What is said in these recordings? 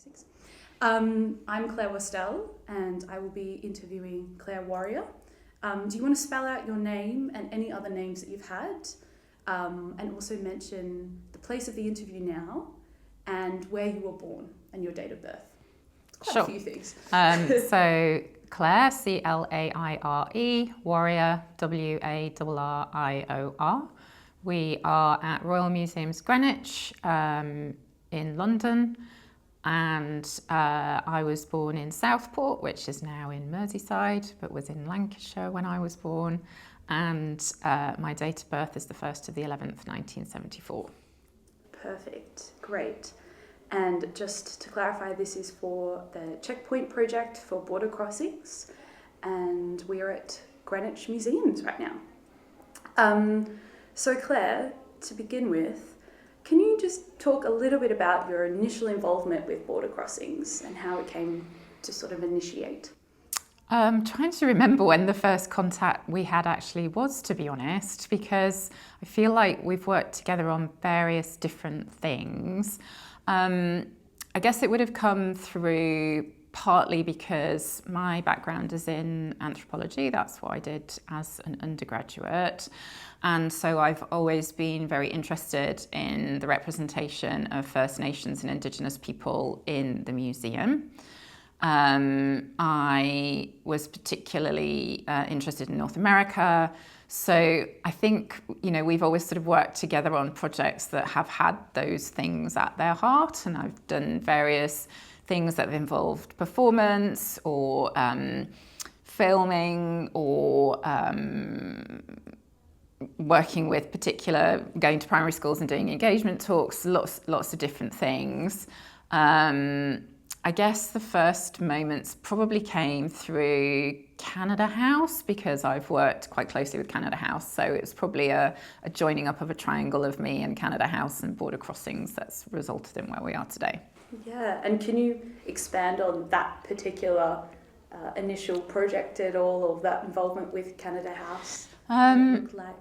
Six. I'm Claire Westell, and I will be interviewing Claire Warrior. Do you want to spell out your name and any other names that you've had, and also mention the place of the interview now and where you were born and your date of birth? Quite a few things. So Claire, Claire, Warrior, Warrior. We are at Royal Museums Greenwich in London, and I was born in Southport, which is now in Merseyside, but was in Lancashire when I was born, and my date of birth is the 1st of the 11th, 1974. Perfect, great. And just to clarify, this is for the Checkpoint project for border crossings, and we are at Greenwich Museums right now. So Claire, to begin with, can you just talk a little bit about your initial involvement with border crossings and how it came to sort of initiate? I'm trying to remember when the first contact we had actually was, to be honest, because I feel like we've worked together on various different things. I guess it would have come through partly because my background is in anthropology. That's what I did as an undergraduate. And so I've always been very interested in the representation of First Nations and Indigenous people in the museum. I was particularly interested in North America. So I think, we've always sort of worked together on projects that have had those things at their heart. And I've done various things that have involved performance or filming or working with going to primary schools and doing engagement talks, lots of different things. I guess the first moments probably came through Canada House, because I've worked quite closely with Canada House. So it was probably a joining up of a triangle of me and Canada House and border crossings that's resulted in where we are today. Yeah, and can you expand on that particular initial project at all, or that involvement with Canada House? Look like?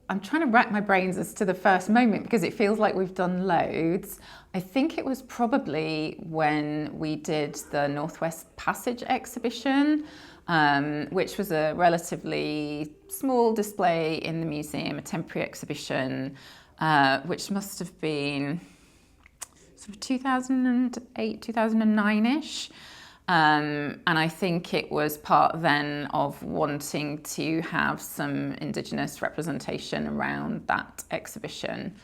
I'm trying to rack my brains as to the first moment, because it feels like we've done loads. I think it was probably when we did the Northwest Passage exhibition, which was a relatively small display in the museum, a temporary exhibition, which must have been sort of 2008, 2009-ish. And I think it was part then of wanting to have some Indigenous representation around that exhibition.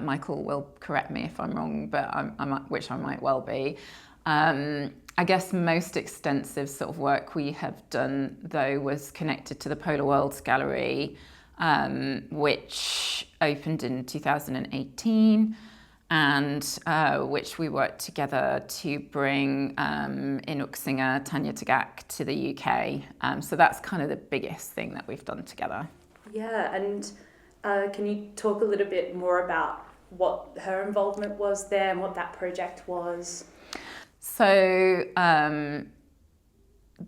Michael will correct me if I'm wrong, but which I might well be. I guess most extensive sort of work we have done, though, was connected to the Polar Worlds Gallery, which opened in 2018. And which we worked together to bring Inuk singer Tanya Tagaq to the UK. So that's kind of the biggest thing that we've done together. Yeah, and can you talk a little bit more about what her involvement was there and what that project was? So the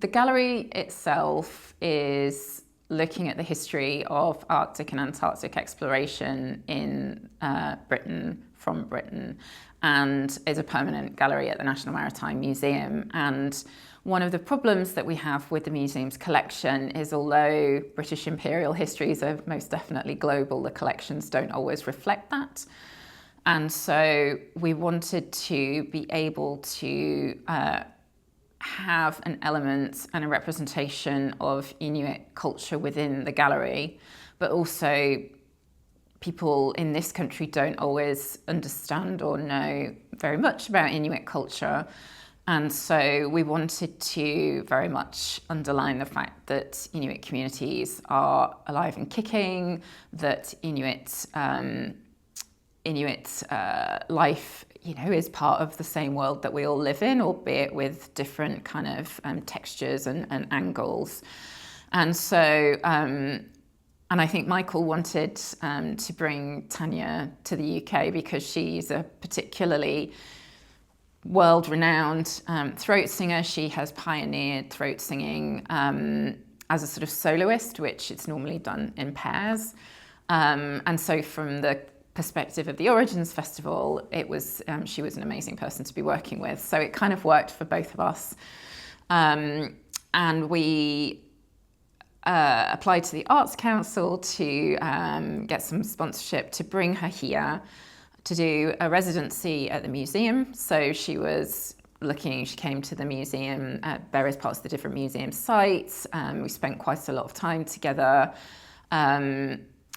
gallery itself is looking at the history of Arctic and Antarctic exploration in Britain, from Britain, and is a permanent gallery at the National Maritime Museum. And one of the problems that we have with the museum's collection is, although British imperial histories are most definitely global, the collections don't always reflect that. And so we wanted to be able to have an element and a representation of Inuit culture within the gallery, but also people in this country don't always understand or know very much about Inuit culture. And so we wanted to very much underline the fact that Inuit communities are alive and kicking, that Inuit life, is part of the same world that we all live in, albeit with different kind of textures and angles. And so, and I think Michael wanted to bring Tanya to the UK because she's a particularly world-renowned throat singer. She has pioneered throat singing as a sort of soloist, which it's normally done in pairs. And so from the perspective of the Origins Festival, it was she was an amazing person to be working with. So it kind of worked for both of us. And we applied to the Arts Council to get some sponsorship to bring her here to do a residency at the museum. So she came to the museum at various parts of the different museum sites. We spent quite a lot of time together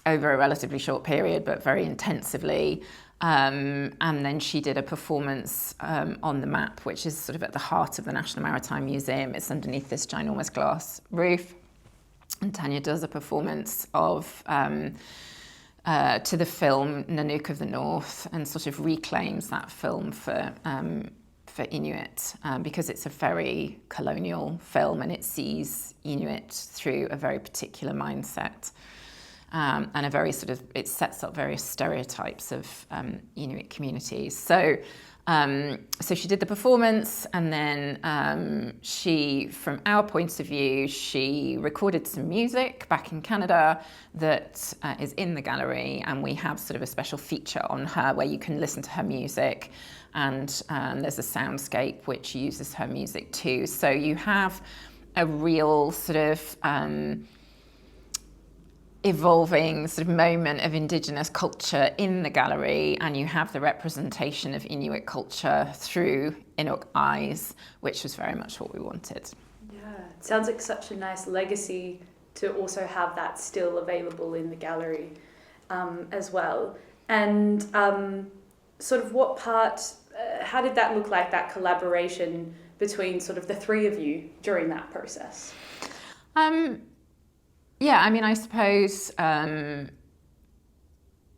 over a relatively short period, but very intensively. And then she did a performance on the map, which is sort of at the heart of the National Maritime Museum. It's underneath this ginormous glass roof. And Tanya does a performance of to the film NANOOK of the North, and sort of reclaims that film for Inuit because it's a very colonial film, and it sees Inuit through a very particular mindset. And a very it sets up various stereotypes of Inuit communities. So she did the performance, and then she, from our point of view, she recorded some music back in Canada that is in the gallery, and we have sort of a special feature on her where you can listen to her music, and there's a soundscape which uses her music too. So you have a real sort of evolving sort of moment of Indigenous culture in the gallery, and you have the representation of Inuit culture through Inuk eyes, which was very much what we wanted. Yeah, it sounds like such a nice legacy to also have that still available in the gallery as well. And sort of what part, how did that look like, that collaboration between sort of the three of you during that process? Yeah, I mean, I suppose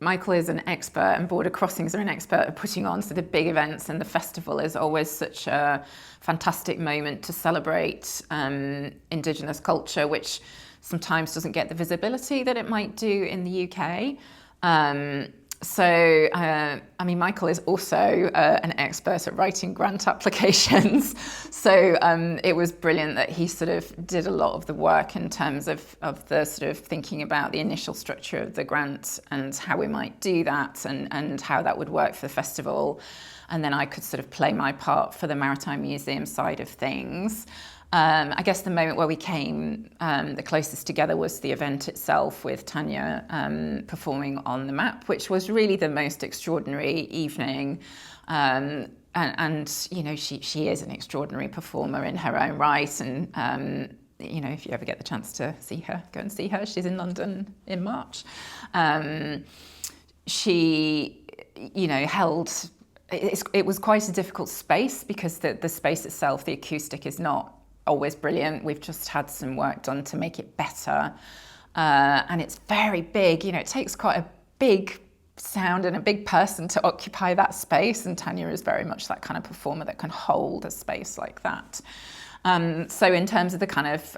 Michael is an expert, and Border Crossings are an expert at putting on sort of big events, and the festival is always such a fantastic moment to celebrate Indigenous culture, which sometimes doesn't get the visibility that it might do in the UK. I mean, Michael is also an expert at writing grant applications. So it was brilliant that he sort of did a lot of the work in terms of the sort of thinking about the initial structure of the grant and how we might do that, and how that would work for the festival. And then I could sort of play my part for the Maritime Museum side of things. I guess the moment where we came the closest together was the event itself, with Tanya performing on the map, which was really the most extraordinary evening. And you know, she is an extraordinary performer in her own right. And you know, if you ever get the chance to see her, go and see her. She's in London in March. She, you know, it was quite a difficult space, because the space itself, the acoustic, is not always brilliant. We've just had some work done to make it better. And it's very big. You know, it takes quite a big sound and a big person to occupy that space. And Tanya is very much that kind of performer that can hold a space like that. So in terms of the kind of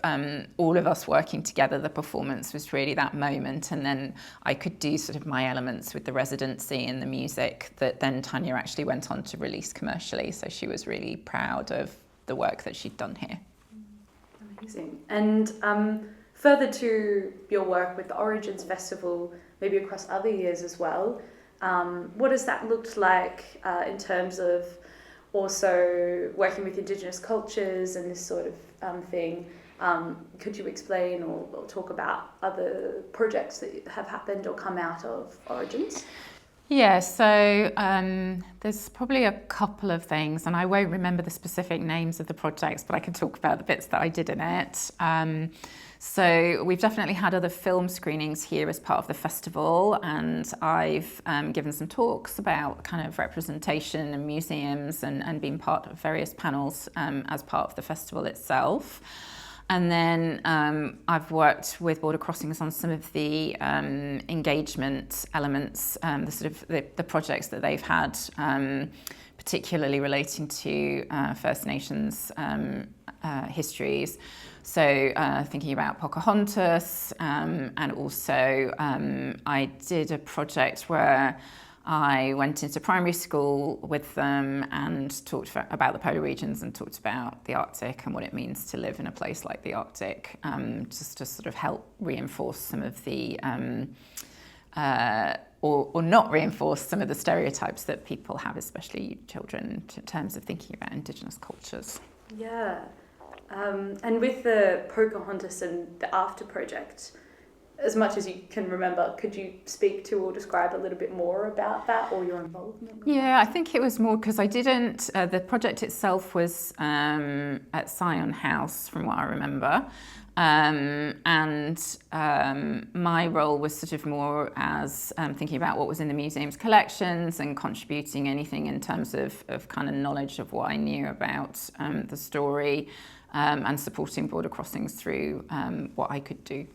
all of us working together, the performance was really that moment. And then I could do sort of my elements with the residency and the music that then Tanya actually went on to release commercially. So she was really proud of the work that she'd done here. Amazing. And further to your work with the Origins Festival, maybe across other years as well, what has that looked like in terms of also working with Indigenous cultures and this sort of thing? Could you explain or talk about other projects that have happened or come out of Origins? Yeah, so there's probably a couple of things, and I won't remember the specific names of the projects, but I can talk about the bits that I did in it. So we've definitely had other film screenings here as part of the festival, and I've given some talks about kind of representation and museums, and been part of various panels as part of the festival itself. And then I've worked with Border Crossings on some of the engagement elements, the sort of the projects that they've had, particularly relating to First Nations histories. So thinking about Pocahontas, and also I did a project where I went into primary school with them and talked about the polar regions, and talked about the Arctic and what it means to live in a place like the Arctic, just to sort of help reinforce some of the or not reinforce some of the stereotypes that people have, especially children, in terms of thinking about Indigenous cultures. Yeah. And with the Pocahontas and the After project, as much as you can remember, could you speak to or describe a little bit more about that or your involvement? Yeah, I think it was more because I didn't, the project itself was at Scion House, from what I remember. My role was sort of more as thinking about what was in the museum's collections and contributing anything in terms of kind of knowledge of what I knew about the story, and supporting Border Crossings through what I could do.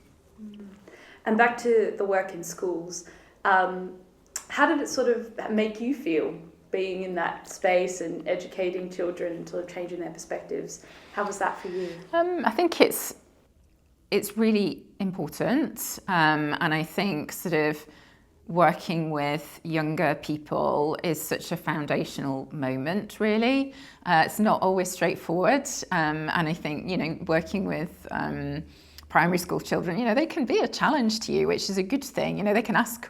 And back to the work in schools, how did it sort of make you feel being in that space and educating children and sort of changing their perspectives? How was that for you? I think it's really important, and I think sort of working with younger people is such a foundational moment, really. It's not always straightforward, and I think, working with primary school children, they can be a challenge to you, which is a good thing. They can ask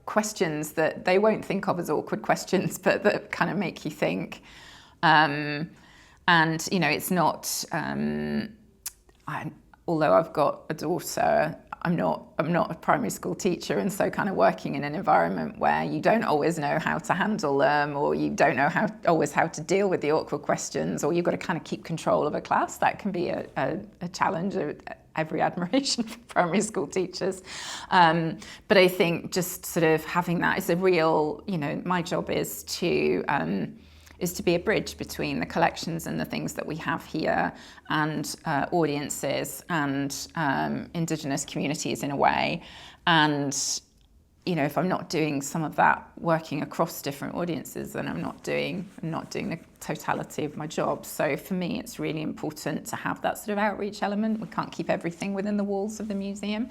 questions that they won't think of as awkward questions, but that kind of make you think. It's not, although I've got a daughter, I'm not a primary school teacher, and so kind of working in an environment where you don't always know how to handle them, or you don't know always how to deal with the awkward questions, or you've got to kind of keep control of a class. That can be a challenge. Every admiration for primary school teachers. But I think just sort of having that is a real, my job is to be a bridge between the collections and the things that we have here and audiences and Indigenous communities in a way. And, if I'm not doing some of that working across different audiences, then I'm not doing the totality of my job. So for me, it's really important to have that sort of outreach element. We can't keep everything within the walls of the museum.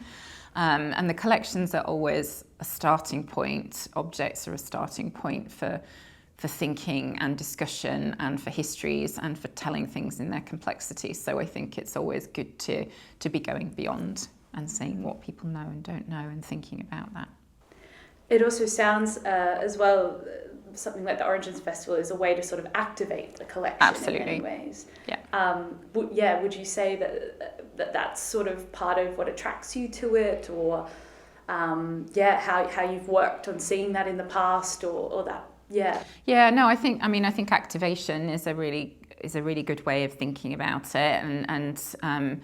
And the collections are always a starting point. Objects are a starting point for thinking and discussion and for histories and for telling things in their complexity. So I think it's always good to be going beyond and seeing what people know and don't know and thinking about that. It also sounds as well, something like the Origins Festival is a way to sort of activate the collection. Absolutely. In many ways. Yeah. Would you say that's sort of part of what attracts you to it, or how you've worked on seeing that in the past, or that? Yeah, no, I think activation is a really good way of thinking about it, and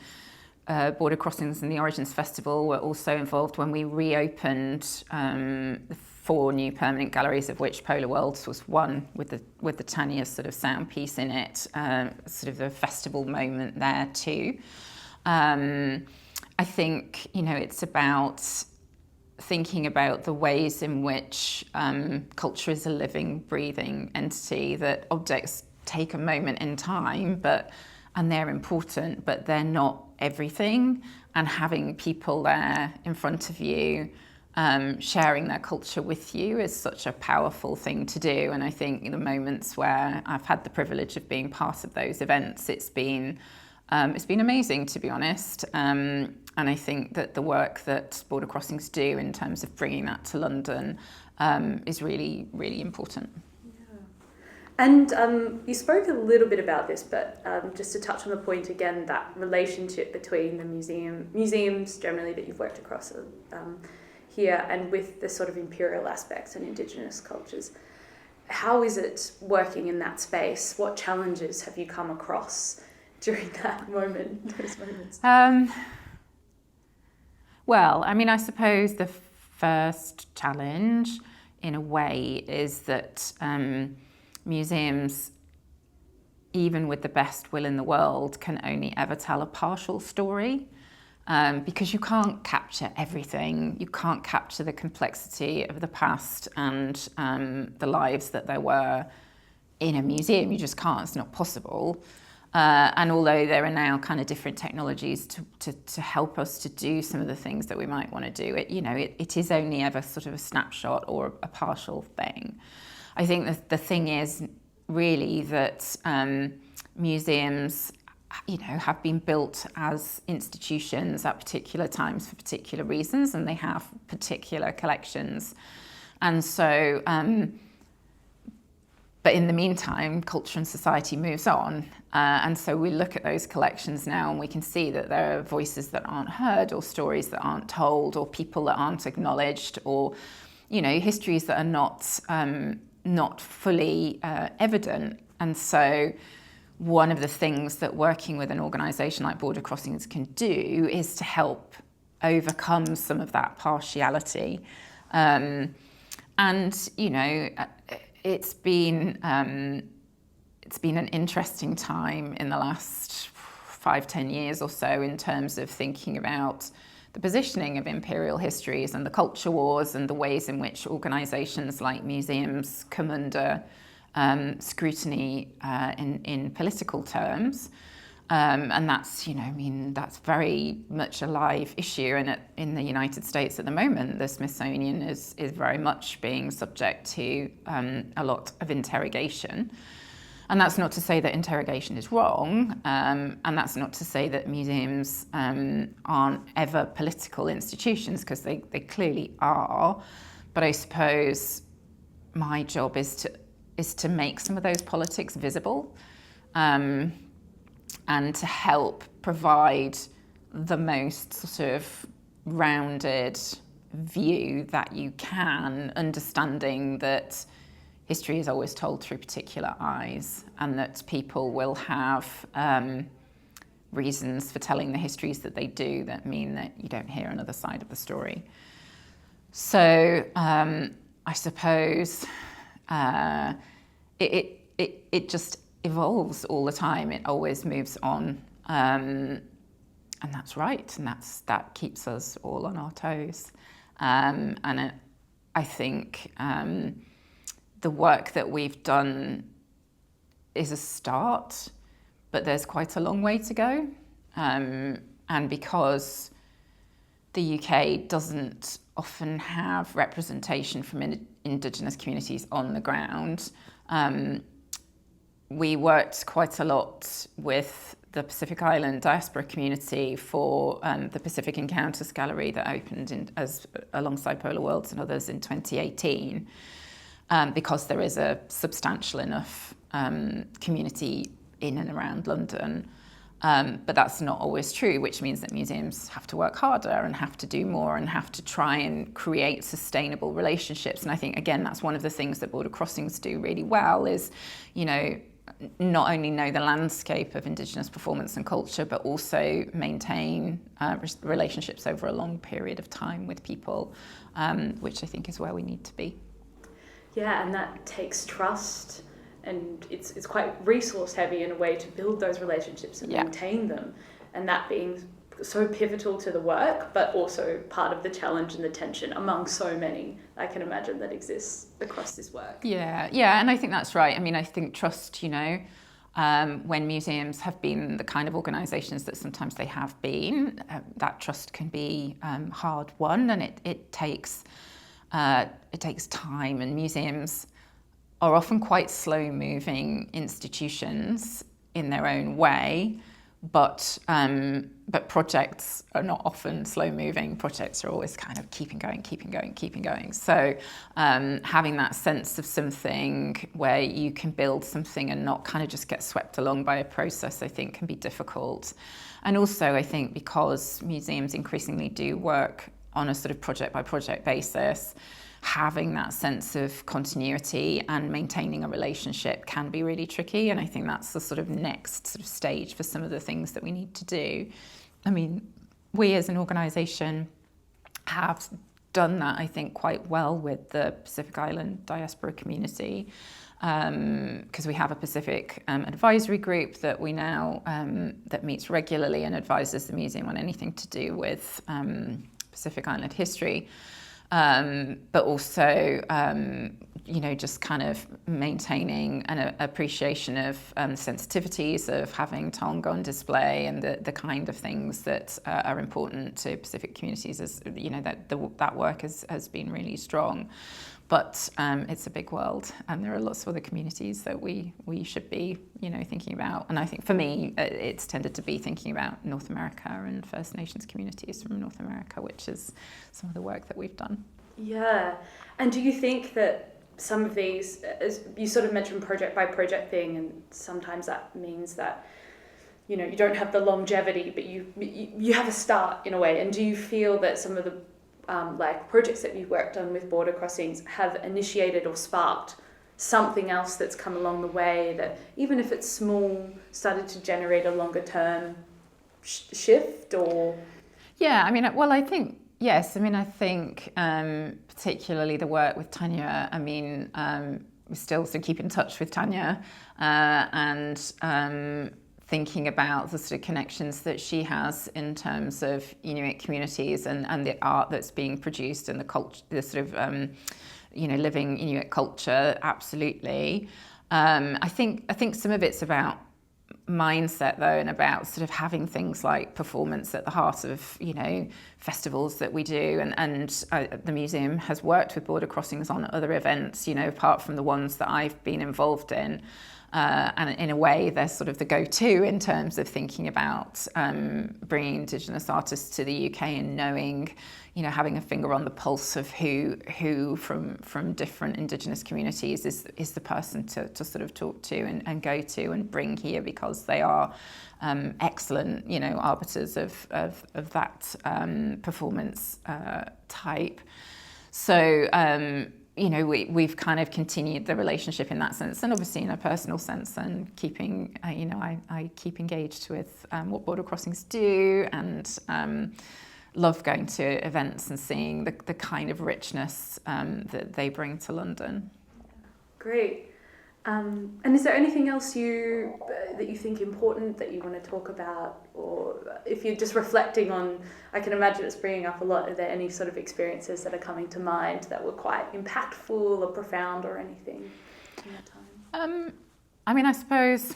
Border Crossings and the Origins Festival were also involved when we reopened the 4 new permanent galleries, of which Polar Worlds was one, with the Tanya sort of sound piece in it, sort of the festival moment there too. I think it's about thinking about the ways in which culture is a living, breathing entity, that objects take a moment in time, and they're important, but they're not everything. And having people there in front of you, sharing their culture with you, is such a powerful thing to do. And I think the moments where I've had the privilege of being part of those events, it's been amazing, to be honest. And I think that the work that Border Crossings do in terms of bringing that to London is really, really important. And you spoke a little bit about this, but just to touch on the point again, that relationship between the museums generally that you've worked across here, and with the sort of imperial aspects and Indigenous cultures. How is it working in that space? What challenges have you come across during that moment, those moments? Well, I suppose the first challenge, in a way, is that museums, even with the best will in the world, can only ever tell a partial story, because you can't capture everything. You can't capture the complexity of the past and the lives that there were in a museum. You just can't. It's not possible. And although there are now kind of different technologies to help us to do some of the things that we might want to do, it is only ever sort of a snapshot or a partial thing. I think the thing is really that museums have been built as institutions at particular times for particular reasons, and they have particular collections. And so, but in the meantime, culture and society moves on. And so we look at those collections now and we can see that there are voices that aren't heard, or stories that aren't told, or people that aren't acknowledged, or, histories that are not fully evident. And so one of the things that working with an organisation like Border Crossings can do is to help overcome some of that partiality. It's been an interesting time in the last 5-10 years or so in terms of thinking about the positioning of imperial histories and the culture wars and the ways in which organisations like museums come under scrutiny in political terms. And that's, that's very much a live issue. And in the United States at the moment, the Smithsonian is very much being subject to a lot of interrogation. And that's not to say that interrogation is wrong. And that's not to say that museums aren't ever political institutions, because they clearly are. But I suppose my job is to make some of those politics visible. And to help provide the most sort of rounded view that you can, understanding that history is always told through particular eyes, and that people will have reasons for telling the histories that they do that mean that you don't hear another side of the story. So I suppose it just evolves all the time. It always moves on, and that's right, and that keeps us all on our toes. I think the work that we've done is a start, but there's quite a long way to go. And because the UK doesn't often have representation from Indigenous communities on the ground, we worked quite a lot with the Pacific Island diaspora community for the Pacific Encounters Gallery that opened alongside Polar Worlds and others in 2018, because there is a substantial enough community in and around London. But that's not always true, which means that museums have to work harder and have to do more and have to try and create sustainable relationships. And I think, again, that's one of the things that Border Crossings do really well is, not only know the landscape of Indigenous performance and culture, but also maintain relationships over a long period of time with people, which I think is where we need to be. Yeah, and that takes trust, and it's quite resource heavy in a way to build those relationships and maintain them, and that being so pivotal to the work, but also part of the challenge and the tension among so many, I can imagine, that exists across this work. Yeah, and I think that's right. I mean, I think trust, when museums have been the kind of organisations that sometimes they have been, that trust can be hard won, and it takes time, and museums are often quite slow-moving institutions in their own way, but projects are not often slow-moving. Projects are always kind of keeping going. So having that sense of something where you can build something and not kind of just get swept along by a process, I think can be difficult. And also, I think because museums increasingly do work on a sort of project-by-project basis, having that sense of continuity and maintaining a relationship can be really tricky. And I think that's the sort of next sort of stage for some of the things that we need to do. I mean, we as an organisation have done that, I think, quite well with the Pacific Island diaspora community, because we have a Pacific advisory group that we now that meets regularly and advises the museum on anything to do with Pacific Island history. But also, just kind of maintaining an appreciation of sensitivities of having Tonga on display and the kind of things that are important to Pacific communities. As that work has been really strong. But it's a big world, and there are lots of other communities that we should be, thinking about. And I think for me, it's tended to be thinking about North America and First Nations communities from North America, which is some of the work that we've done. Yeah. And do you think that some of these, as you sort of mentioned, project by project thing, and sometimes that means that, you don't have the longevity, but you have a start in a way. And do you feel that some of the projects that you've worked on with border crossings have initiated or sparked something else that's come along the way that, even if it's small, started to generate a longer term shift? Or yeah, I think yes. I think particularly the work with Tanya. We still keep in touch with Tanya and thinking about the sort of connections that she has in terms of Inuit communities and the art that's being produced and the culture, the sort of living Inuit culture. Absolutely. I think some of it's about mindset though, and about sort of having things like performance at the heart of festivals that we do, and the museum has worked with border crossings on other events apart from the ones that I've been involved in. And in a way, they're sort of the go-to in terms of thinking about bringing Indigenous artists to the UK and knowing, having a finger on the pulse of who from different Indigenous communities is the person to sort of talk to and go to and bring here, because they are excellent, arbiters of that performance type. So. We've kind of continued the relationship in that sense, and obviously in a personal sense, and keeping, I keep engaged with what border crossings do, and love going to events and seeing the kind of richness that they bring to London. Great. And is there anything else that you think important that you want to talk about, or if you're just reflecting on, I can imagine it's bringing up a lot, are there any sort of experiences that are coming to mind that were quite impactful or profound or anything in that time? I suppose,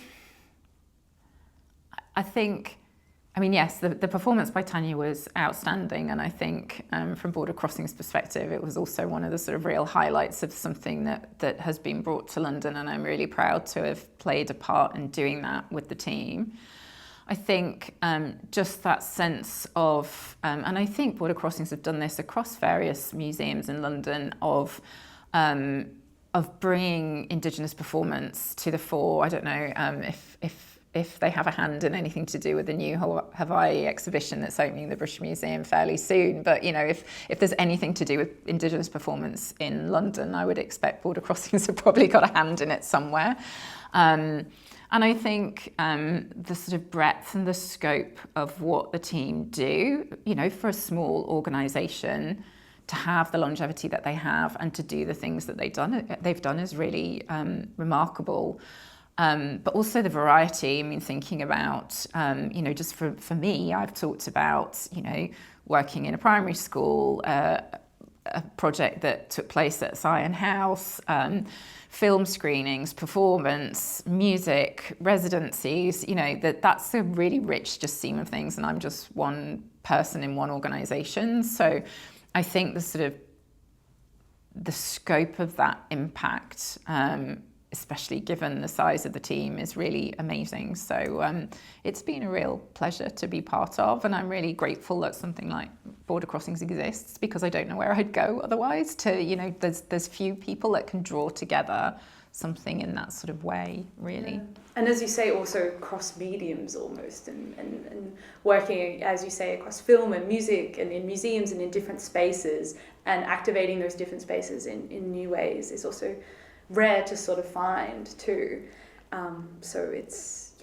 yes, the performance by Tanya was outstanding, and I think from Border Crossing's perspective, it was also one of the sort of real highlights of something that has been brought to London, and I'm really proud to have played a part in doing that with the team. I think just that sense of, and I think Border Crossings have done this across various museums in London, of bringing Indigenous performance to the fore. I don't know if they have a hand in anything to do with the new Hawaii exhibition that's opening in the British Museum fairly soon. But, if there's anything to do with Indigenous performance in London, I would expect Border Crossings have probably got a hand in it somewhere. And I think the sort of breadth and the scope of what the team do, for a small organisation, to have the longevity that they have and to do the things that they've done is really remarkable. But also the variety, thinking about, just for me, I've talked about, working in a primary school, a project that took place at Sion House, film screenings, performance, music, residencies, that's a really rich just seam of things, and I'm just one person in one organisation. So I think the scope of that impact, especially given the size of the team, is really amazing. So it's been a real pleasure to be part of, and I'm really grateful that something like Border Crossings exists, because I don't know where I'd go otherwise. There's few people that can draw together something in that sort of way, really. Yeah. And as you say, also cross mediums almost, and working, as you say, across film and music and in museums and in different spaces, and activating those different spaces in new ways is also rare to sort of find too. So it's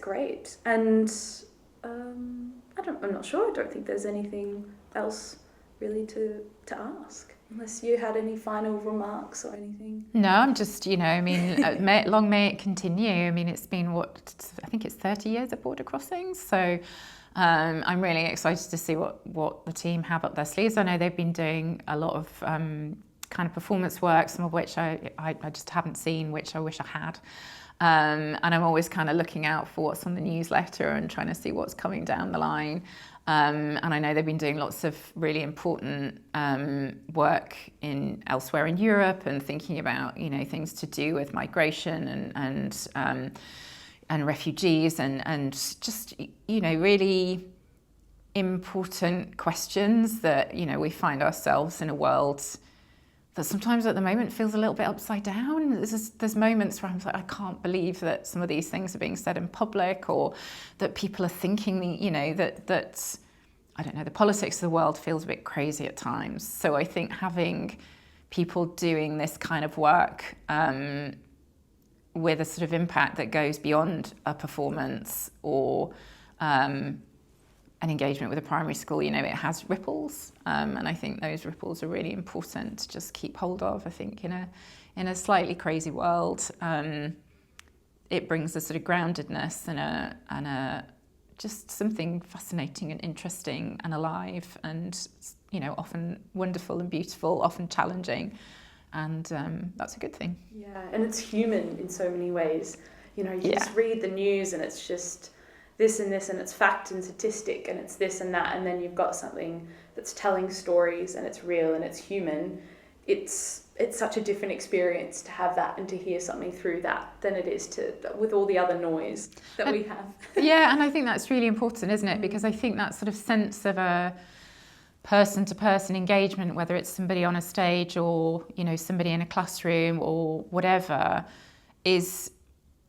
great. And I'm not sure. I don't think there's anything else really to ask, unless you had any final remarks or anything. No, I'm just, long may it continue. It's been I think it's 30 years at Border Crossings. So I'm really excited to see what the team have up their sleeves. I know they've been doing a lot of kind of performance work, some of which I just haven't seen, which I wish I had. And I'm always kind of looking out for what's on the newsletter and trying to see what's coming down the line. And I know they've been doing lots of really important work elsewhere in Europe and thinking about, things to do with migration and refugees and just, really important questions that, we find ourselves in a world that sometimes at the moment feels a little bit upside down. There's moments where I'm like, I can't believe that some of these things are being said in public, or that people are thinking, that I don't know, the politics of the world feels a bit crazy at times. So I think having people doing this kind of work with a sort of impact that goes beyond a performance or an engagement with a primary school, it has ripples, and I think those ripples are really important to just keep hold of. I think in a slightly crazy world, it brings a sort of groundedness and a just something fascinating and interesting and alive, and often wonderful and beautiful, often challenging, and that's a good thing. Yeah, and it's human in so many ways. You just read the news and it's just this and this, and it's fact and statistic, and it's this and that, and then you've got something that's telling stories and it's real and it's human. It's such a different experience to have that and to hear something through that than it is with all the other noise that we have. Yeah, and I think that's really important, isn't it? Because I think that sort of sense of a person-to-person engagement, whether it's somebody on a stage or, somebody in a classroom or whatever,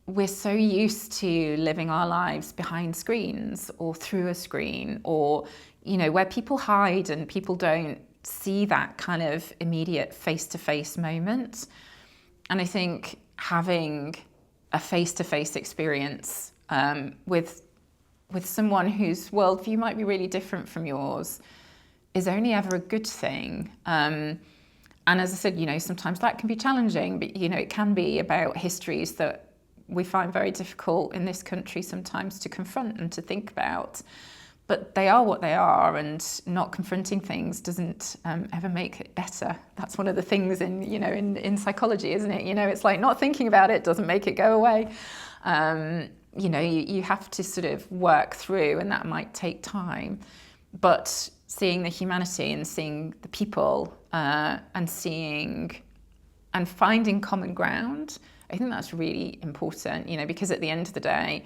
we're so used to living our lives behind screens or through a screen, or, where people hide and people don't see that kind of immediate face-to-face moment. And I think having a face-to-face experience with someone whose worldview might be really different from yours is only ever a good thing. And as I said, sometimes that can be challenging, but, it can be about histories that we find very difficult in this country sometimes to confront and to think about. But they are what they are, and not confronting things doesn't ever make it better. That's one of the things in psychology, isn't it? It's like not thinking about it doesn't make it go away. You have to sort of work through, and that might take time. But seeing the humanity and seeing the people and finding common ground, I think that's really important, because at the end of the day,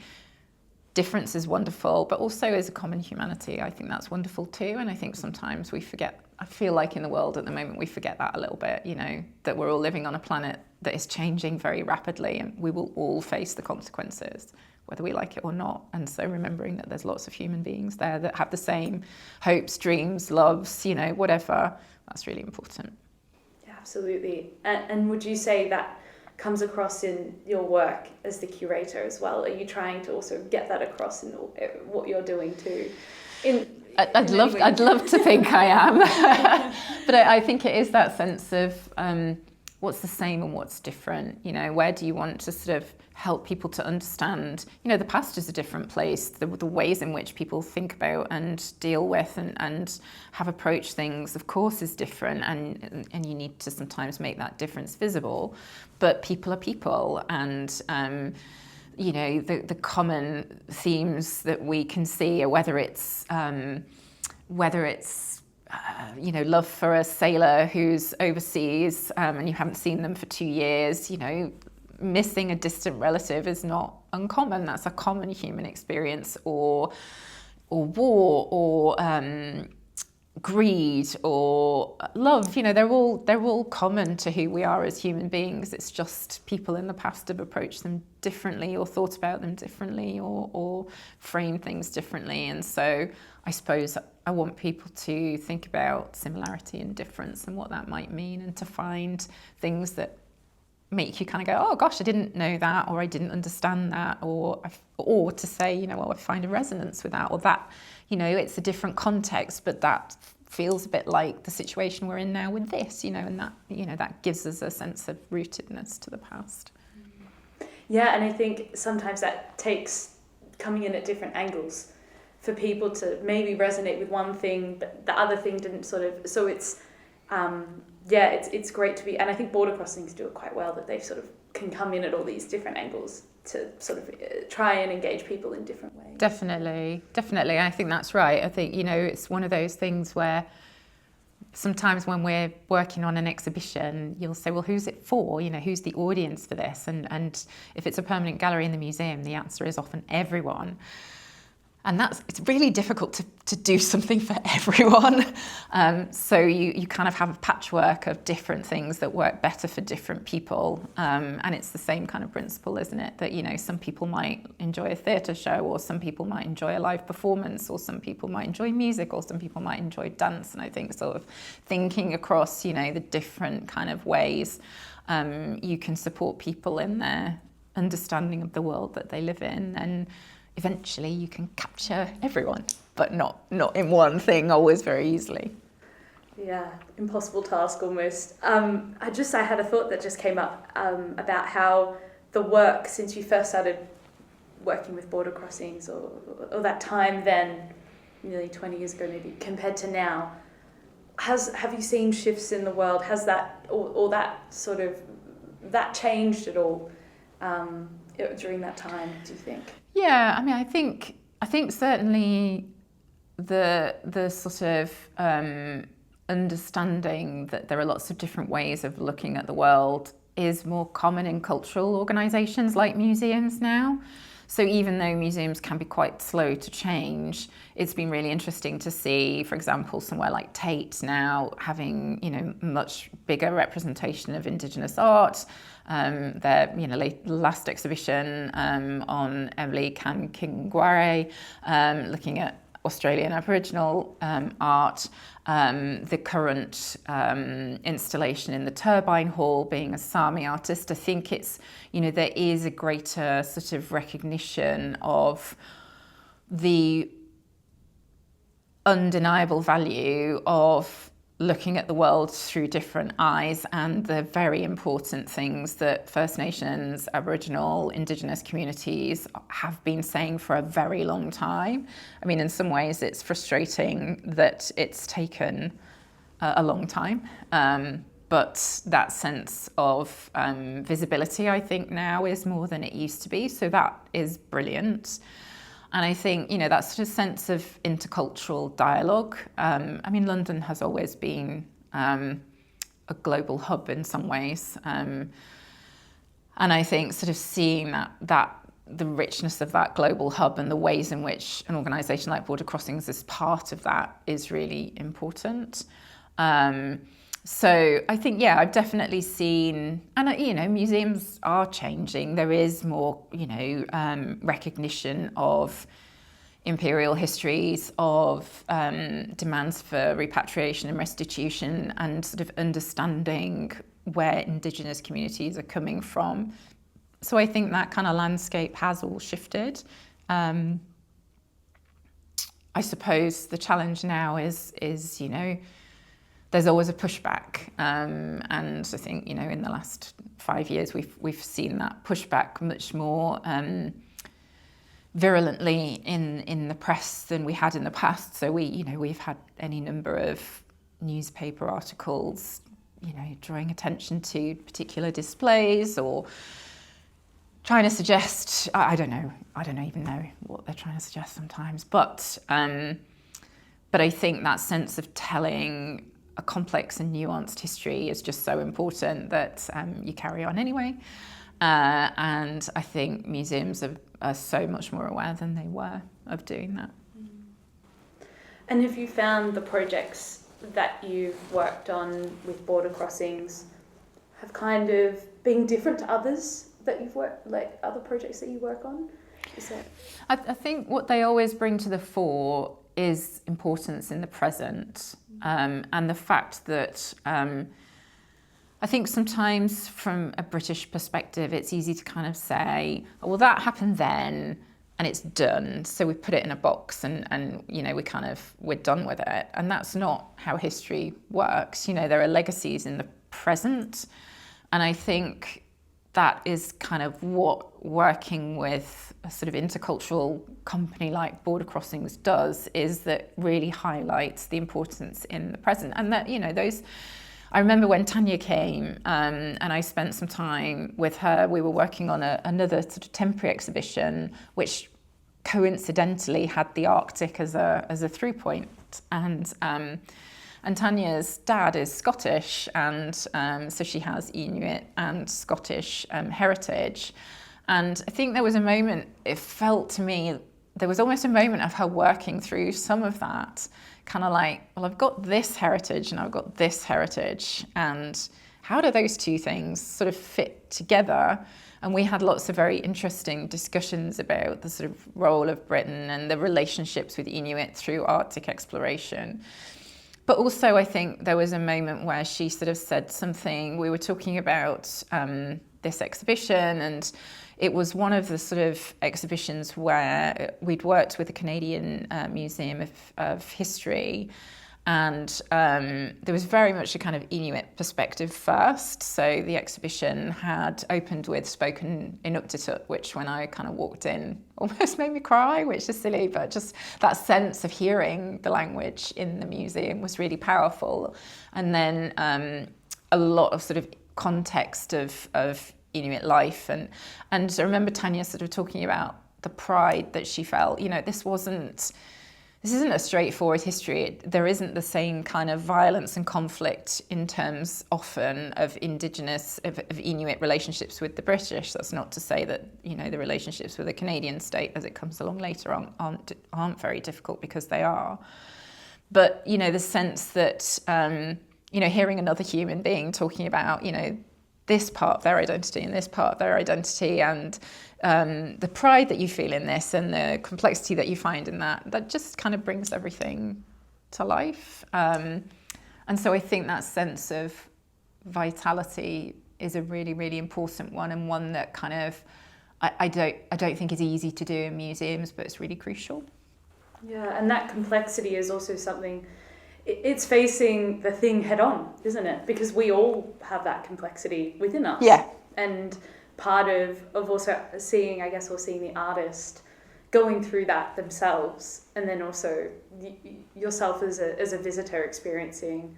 difference is wonderful, but also as a common humanity, I think that's wonderful too. And I think sometimes we forget, I feel like in the world at the moment, we forget that a little bit, that we're all living on a planet that is changing very rapidly, and we will all face the consequences, whether we like it or not. And so remembering that there's lots of human beings there that have the same hopes, dreams, loves, whatever, that's really important. Yeah, absolutely. And would you say that comes across in your work as the curator as well? Are you trying to also get that across in what you're doing too? I'd love to think I am, but I think it is that sense of what's the same and what's different. Where do you want to sort of help people to understand? The past is a different place. The ways in which people think about and deal with and have approached things, of course, is different, and you need to sometimes make that difference visible. But people are people, and the common themes that we can see, or whether it's love for a sailor who's overseas and you haven't seen them for 2 years, missing a distant relative is not uncommon. That's a common human experience, or war, or greed, or love. They're all common to who we are as human beings. It's just people in the past have approached them differently, or thought about them differently, or framed things differently. And so I suppose I want people to think about similarity and difference and what that might mean, and to find things that make you kind of go, oh gosh, I didn't know that, or I didn't understand that, or to say, I find a resonance with that, or that, it's a different context, but that feels a bit like the situation we're in now with this, and that, that gives us a sense of rootedness to the past. Yeah, and I think sometimes that takes coming in at different angles for people to maybe resonate with one thing, but the other thing didn't so it's, it's great to be, and I think border crossings do it quite well, that they sort of can come in at all these different angles sort of try and engage people in different ways. Definitely. I think that's right. I think, it's one of those things where sometimes when we're working on an exhibition, you'll say, well, who's it for? Who's the audience for this? And if it's a permanent gallery in the museum, the answer is often everyone. And it's really difficult to do something for everyone. So you kind of have a patchwork of different things that work better for different people. And it's the same kind of principle, isn't it? That, some people might enjoy a theatre show, or some people might enjoy a live performance, or some people might enjoy music, or some people might enjoy dance. And I think sort of thinking across, the different kind of ways you can support people in their understanding of the world that they live in, and eventually you can capture everyone, but not in one thing always very easily. Yeah, impossible task almost. I had a thought that just came up about how the work, since you first started working with border crossings, or that time then, nearly 20 years ago maybe, compared to now, have you seen shifts in the world? Has that, or that sort of, that changed at all during that time, do you think? Yeah, I think certainly the sort of understanding that there are lots of different ways of looking at the world is more common in cultural organisations like museums now. So even though museums can be quite slow to change, it's been really interesting to see, for example, somewhere like Tate now having, much bigger representation of Indigenous art. Their, last exhibition on Emily Kangware, looking at Australian Aboriginal art, the current installation in the Turbine Hall being a Sami artist. I think it's, there is a greater sort of recognition of the undeniable value of looking at the world through different eyes, and the very important things that First Nations, Aboriginal, Indigenous communities have been saying for a very long time. In some ways it's frustrating that it's taken a long time, but that sense of visibility, I think, now is more than it used to be, so that is brilliant. And I think, that sort of sense of intercultural dialogue. London has always been a global hub in some ways. And I think sort of seeing that the richness of that global hub and the ways in which an organisation like Border Crossings is part of that is really important. So I think, I've definitely seen, and museums are changing. There is more, recognition of imperial histories, of demands for repatriation and restitution, and sort of understanding where Indigenous communities are coming from. So I think that kind of landscape has all shifted. I suppose the challenge now is there's always a pushback, and I think in the last 5 years we've seen that pushback much more virulently in the press than we had in the past. So we've had any number of newspaper articles drawing attention to particular displays, or trying to suggest, I don't even know what they're trying to suggest sometimes, but I think that sense of telling a complex and nuanced history is just so important that you carry on anyway. And I think museums are so much more aware than they were of doing that. And have you found the projects that you've worked on with Border Crossings have kind of been different to others that you've worked, like other projects that you work on? Is that... I think what they always bring to the fore is importance in the present, and the fact that I think sometimes from a British perspective it's easy to kind of say, oh, well, that happened then and it's done, so we put it in a box and we're done with it. And that's not how history works. There are legacies in the present, and I think that is kind of what working with a sort of intercultural company like Border Crossings does, is that really highlights the importance in the present. And that, I remember when Tanya came and I spent some time with her, we were working on another sort of temporary exhibition, which coincidentally had the Arctic as a through point. And Tanya's dad is Scottish, and so she has Inuit and Scottish heritage. And I think there was a moment, it felt to me, there was almost a moment of her working through some of that, kind of like, well, I've got this heritage and I've got this heritage, and how do those two things sort of fit together? And we had lots of very interesting discussions about the sort of role of Britain and the relationships with Inuit through Arctic exploration. But also, I think there was a moment where she sort of said something, we were talking about this exhibition, and it was one of the sort of exhibitions where we'd worked with the Canadian Museum of History, and there was very much a kind of Inuit perspective first. So the exhibition had opened with spoken Inuk, which when I kind of walked in almost made me cry, which is silly, but just that sense of hearing the language in the museum was really powerful. And then a lot of sort of context of Inuit life. And I remember Tanya sort of talking about the pride that she felt. You know, this isn't a straightforward history. There isn't the same kind of violence and conflict in terms often of of Inuit relationships with the British. That's not to say that, you know, the relationships with the Canadian state as it comes along later aren't very difficult, because they are. But, you know, the sense that, you know, hearing another human being talking about, you know, this part of their identity and this part of their identity, and the pride that you feel in this and the complexity that you find in that just kind of brings everything to life. And so I think that sense of vitality is a really, really important one, and one that kind of I don't think is easy to do in museums, but it's really crucial. Yeah, and that complexity is also something, it's facing the thing head on, isn't it? Because we all have that complexity within us. Yeah. And part of also seeing the artist going through that themselves, and then also yourself as a visitor experiencing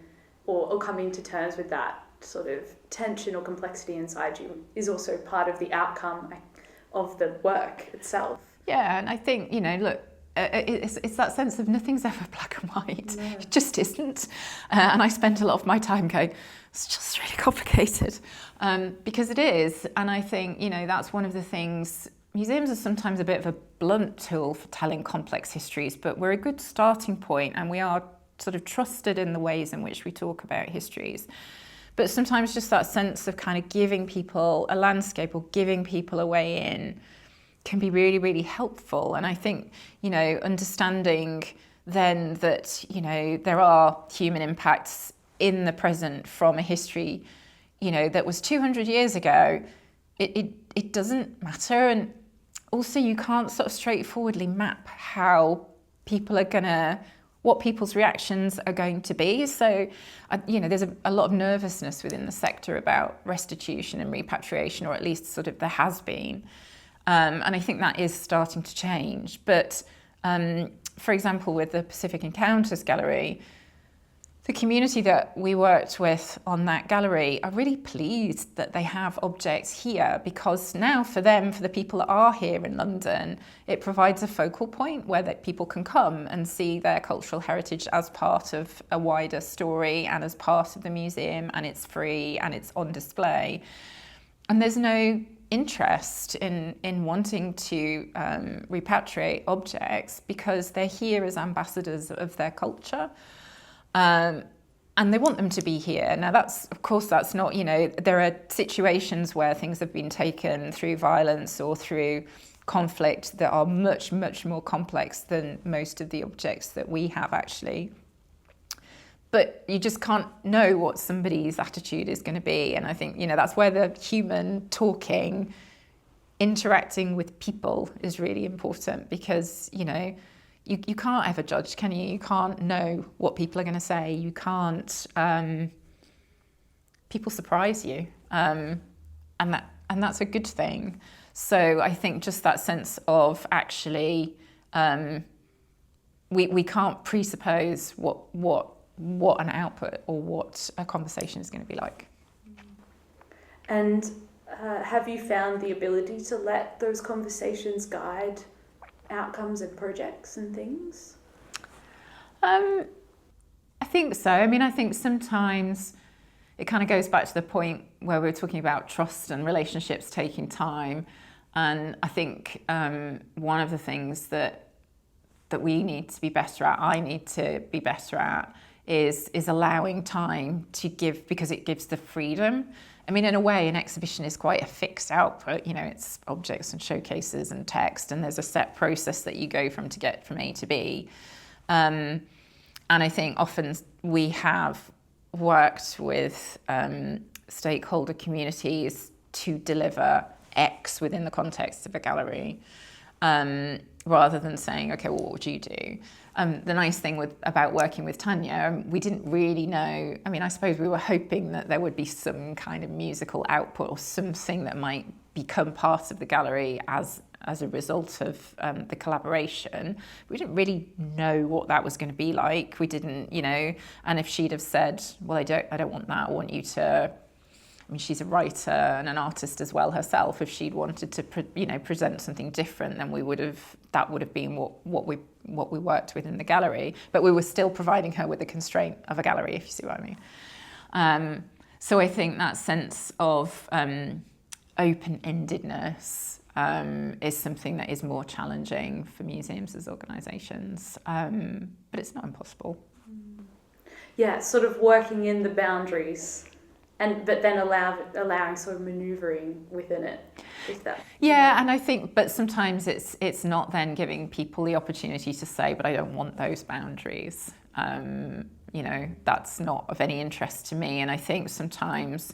or coming to terms with that sort of tension or complexity inside you is also part of the outcome of the work itself. Yeah, and I think, you know, look, it's that sense of nothing's ever black and white. No. It just isn't. And I spend a lot of my time going, it's just really complicated, because it is. And I think, you know, that's one of the things, museums are sometimes a bit of a blunt tool for telling complex histories, but we're a good starting point, and we are sort of trusted in the ways in which we talk about histories. But sometimes just that sense of kind of giving people a landscape or giving people a way in can be really, really helpful. And I think, you know, understanding then that, you know, there are human impacts in the present from a history, you know, that was 200 years ago, it doesn't matter. And also you can't sort of straightforwardly map how people are gonna, what people's reactions are going to be. So, you know, there's a lot of nervousness within the sector about restitution and repatriation, or at least sort of there has been. And I think that is starting to change. But for example, with the Pacific Encounters Gallery, the community that we worked with on that gallery are really pleased that they have objects here, because now for them, for the people that are here in London, it provides a focal point where that people can come and see their cultural heritage as part of a wider story and as part of the museum, and it's free and it's on display. And there's no interest in wanting to repatriate objects, because they're here as ambassadors of their culture. And they want them to be here. Now that's not, you know, there are situations where things have been taken through violence or through conflict that are much, much more complex than most of the objects that we have actually. But you just can't know what somebody's attitude is going to be. And I think, you know, that's where the human talking, interacting with people is really important, because, you know, you can't ever judge, can you? You can't know what people are going to say. You can't. People surprise you, and that's a good thing. So I think just that sense of actually, we can't presuppose what what an output or what a conversation is going to be like. And have you found the ability to let those conversations guide outcomes and projects and things? I think so. I mean, I think sometimes it kind of goes back to the point where we were talking about trust and relationships taking time. And I think one of the things that we need to be better at, I need to be better at, is allowing time to give, because it gives the freedom. I mean, in a way, an exhibition is quite a fixed output. You know, it's objects and showcases and text, and there's a set process that you go from to get from A to B. And I think often we have worked with stakeholder communities to deliver X within the context of a gallery, rather than saying, okay, well, what would you do? The nice thing about working with Tanya, we didn't really know. I mean, I suppose we were hoping that there would be some kind of musical output or something that might become part of the gallery as a result of the collaboration. We didn't really know what that was going to be like. We didn't, you know, and if she'd have said, well, I don't want that, I want you to, I mean, she's a writer and an artist as well herself. If she'd wanted to, present something different, then that would have been what we worked with in the gallery. But we were still providing her with the constraint of a gallery, if you see what I mean. So I think that sense of open-endedness is something that is more challenging for museums as organisations, but it's not impossible. Yeah, sort of working in the boundaries. But then allowing sort of manoeuvring within it, is that? Yeah, and I think, but sometimes it's not then giving people the opportunity to say, but I don't want those boundaries. That's not of any interest to me. And I think sometimes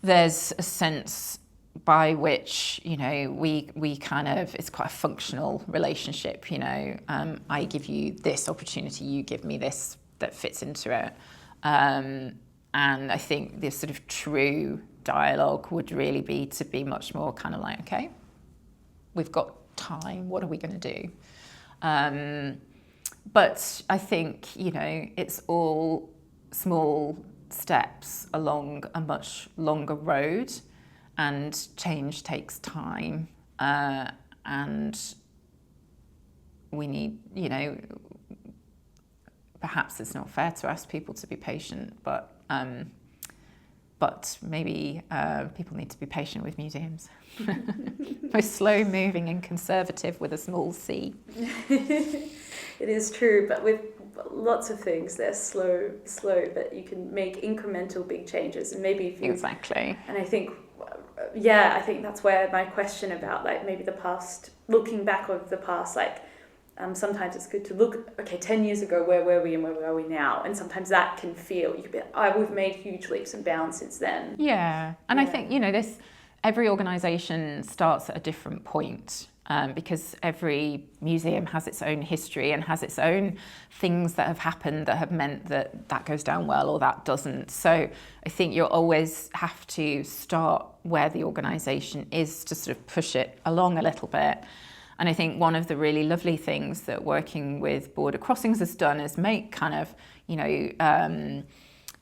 there's a sense by which, we kind of, it's quite a functional relationship, I give you this opportunity, you give me this that fits into it. And I think this sort of true dialogue would really be to be much more kind of like, okay, we've got time, what are we going to do? But I think, it's all small steps along a much longer road, and change takes time. And we need, perhaps it's not fair to ask people to be patient, but maybe people need to be patient with museums. We're slow moving and conservative with a small c. It is true, but with lots of things, they're slow, but you can make incremental big changes, and maybe if you... Exactly. And I think that's where my question about maybe the past, looking back of the past, sometimes it's good to look, okay, 10 years ago, where were we and where are we now? And sometimes that can feel, you could be, we've made huge leaps and bounds since then. Yeah, and I think, every organisation starts at a different point, because every museum has its own history and has its own things that have happened that have meant that goes down well or that doesn't. So I think you'll always have to start where the organisation is to sort of push it along a little bit. And I think one of the really lovely things that working with Border Crossings has done is make kind of,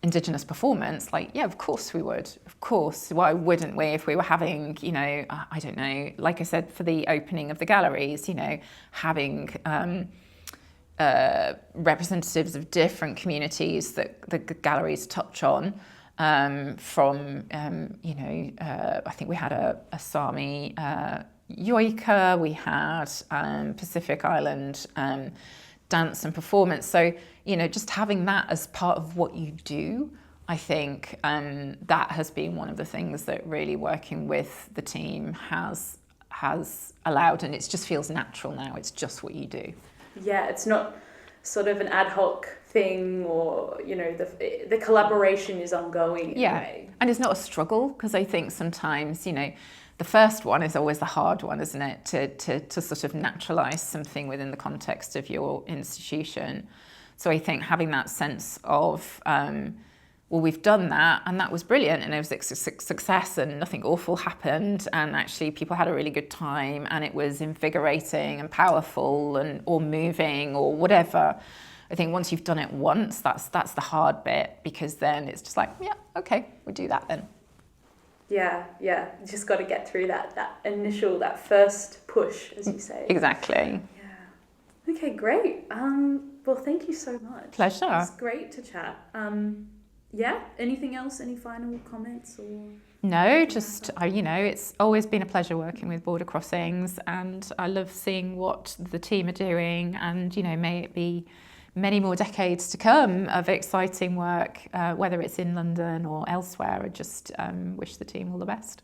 Indigenous performance, of course we would. Of course, why wouldn't we if we were having, I don't know, like I said, for the opening of the galleries, having representatives of different communities that the galleries touch on, I think we had a Sami Yoika, we had Pacific Island dance and performance. So, just having that as part of what you do, I think that has been one of the things that really working with the team has allowed, and it just feels natural now. It's just what you do. Yeah, it's not sort of an ad hoc thing, or the collaboration is ongoing in a way. And it's not a struggle, because I think sometimes the first one is always the hard one, isn't it? To sort of naturalise something within the context of your institution. So I think having that sense of, we've done that, and that was brilliant, and it was a success, and nothing awful happened, and actually people had a really good time, and it was invigorating and powerful, or moving, or whatever. I think once you've done it once, that's the hard bit, because then it's just like, yeah, okay, we'll do that then. Yeah, you just got to get through that initial, that first push, as you say. Exactly. Yeah. Okay, great. Well, thank you so much. Pleasure. It's great to chat. Anything else? Any final comments or? No, just, it's always been a pleasure working with Border Crossings, and I love seeing what the team are doing, and, may it be many more decades to come of exciting work, whether it's in London or elsewhere. I just wish the team all the best.